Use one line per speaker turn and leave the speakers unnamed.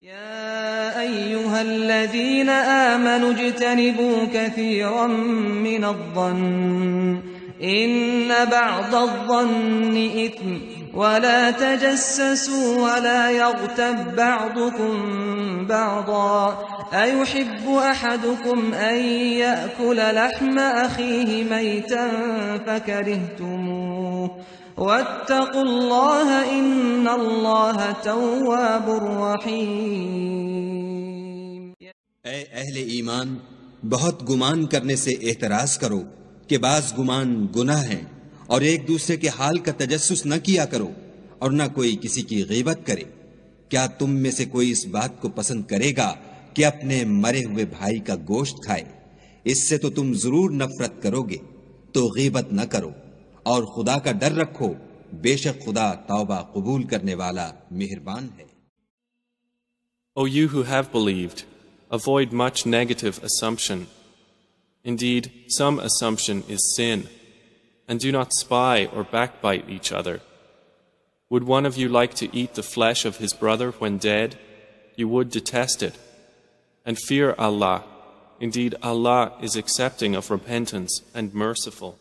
يا أيها الذين آمنوا اجتنبوا كثيرا من الظن إن بعض الظن إثم ولا تجسسوا ولا يغتب بعضكم بعضا أيحب أحدكم أن يأكل لحم أخيه ميتا فكرهتموه واتقوا الله إن الله تواب رحيم.
اے اہل ایمان، بہت گمان کرنے سے احتراز کرو کہ بعض گمان گناہ ہیں، اور ایک دوسرے کے حال کا تجسس نہ کیا کرو، اور نہ کوئی کسی کی غیبت کرے. کیا تم میں سے کوئی اس بات کو پسند کرے گا کہ اپنے مرے ہوئے بھائی کا گوشت کھائے؟ اس سے تو تم ضرور نفرت کرو گے. تو غیبت نہ کرو اور خدا کا ڈر رکھو، بے شک خدا توبہ قبول کرنے والا مہربان ہے.
O you who have believed, avoid much negative assumption. Indeed, some assumption is sin, and do not spy or backbite each other. Would one of you like to eat the flesh of his brother when dead? You would detest it. And fear Allah. Indeed, Allah is accepting of repentance and merciful.